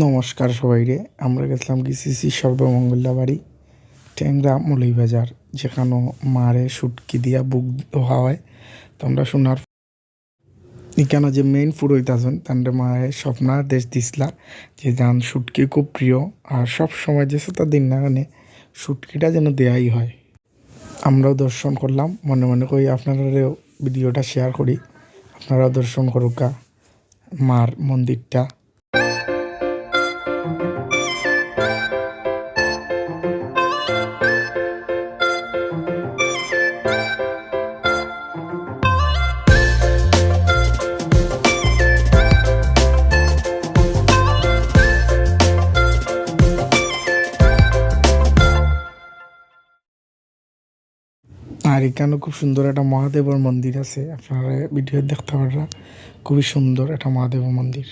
নমস্কার সবাইরে। আমরা গেছিলাম গিসিসি সর্বমঙ্গলা বাড়ি ট্যাংরা মৌলভীবাজার, যেখানে মারে শুটকি দিয়া বুক ধোয়া হয়। তোমরা শোনার এখানে যে মেইন পুরোহিত আছেন তাদের মায়ের স্বপ্নাদেশ দিছিলা যে যান শুটকি খুব প্রিয়, আর সব সময় যে সেটা দিন না মানে শুটকিটা যেন দেয়াই হয়। আমরাও দর্শন করলাম, মনে মনে করি আপনারাও ভিডিওটা শেয়ার করি, আপনারাও দর্শন করুকা মার মন্দিরটা। আর এখানে খুব সুন্দর একটা মহাদেবের মন্দির আছে, আপনারা ভিডিও দেখতে পাররা। খুবই সুন্দর একটা মহাদেবের মন্দির।